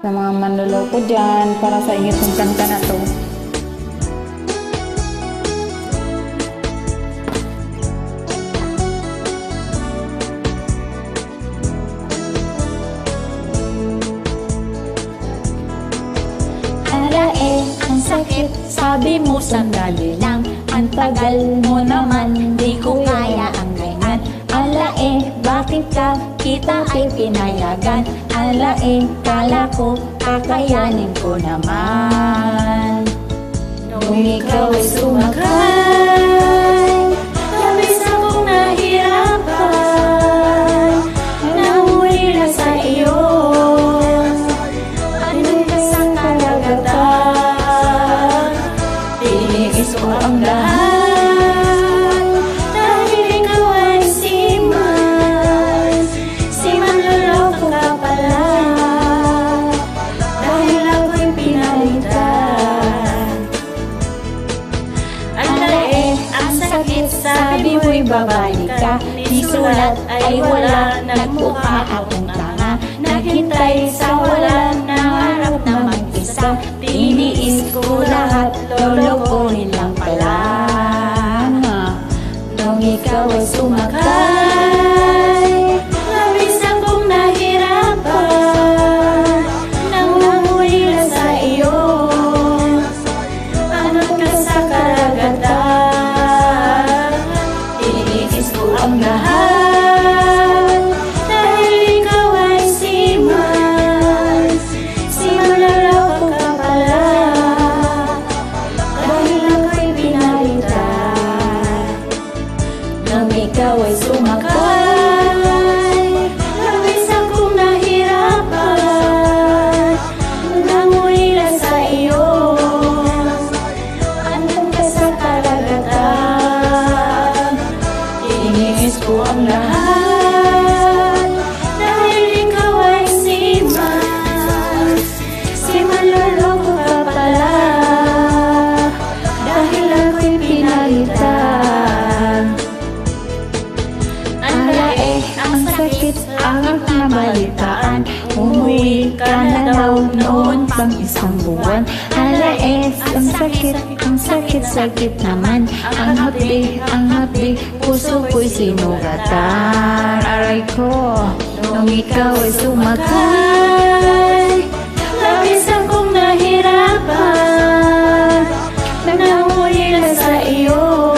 Sa mga manloloko dyan, para sa inyo itong kanta na to. Ang sakit, sabi mo sandali lang. Ang tagal mo naman, di ko kaya ang ganyan. Bakit ka kita ay pinayagan? Kala ko kakayanin ko naman. Nung ikaw ay sumakay, labis akong nahirapan. Nahuli na sa iyo, andun ka sa karagatan. Tiniis ko ang lahat, dahil ikaw ay seaman loloko ka pala. Dahil ako'y pinalitan. Ang sakit, sabi mo'y babalik ka. Di sulat ay wala, nagmukha akong tanga. Naghintay sa wala, nangarap na mag-isa. Tiniis ko lahat, lolokohin lang pala. Nung ikaw ay sumakay, labis akong nahirapan. Nangungulit na sa iyo, anot ka sa karagatan. Tiniis ko ang lahat, dahil ikaw ay seaman loloko ka pala. Dahil ako'y pinalitan. Nung ikaw ay sumakay, labis akong nahirapan. Nangulila sa iyo, andun ka sa karagatan. Tiniis ko ang lahat, dahil ikaw ay seaman loloko ka pala. Dahil ako'y pinalitan. Ang sakit, ang nabalitaan. Umuwi ka na daw noon pang isang buwan. Ang sakit naman. Ang hapdi, puso ko'y sinugatan. Aray ko, nung ikaw ay sumakay, labis akong nahirapan. Nangungulila sa iyo,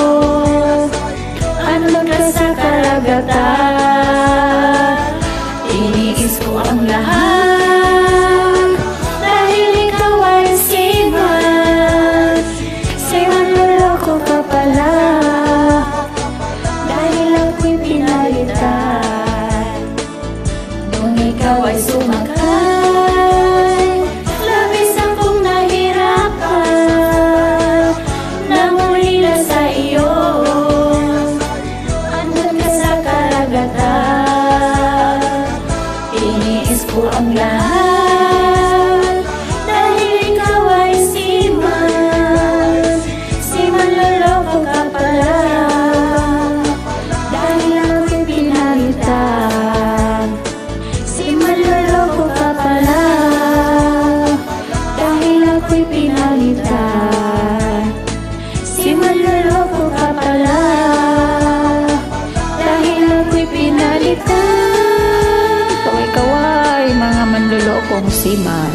andun ka sa karagatan. Tiniis ko ang lahat, dahil ikaw ay seaman loloko ka pala. Dahil ako'y pinalitan. Nung ikaw ay sumakay, labis akong nahirapan. Nangulila sa iyo, andun ka sa karagatan. Tiniis ko ang lahat, dahil ikaw ay seaman loloko ka pala. Dahil ako'y pinalitan. Seaman loloko ka pala. Dahil ako'y pinalitan. Seaman loloko ka pala. Dahil ako'y pinalitan. Kaway-kaway, mga manlolokong seaman.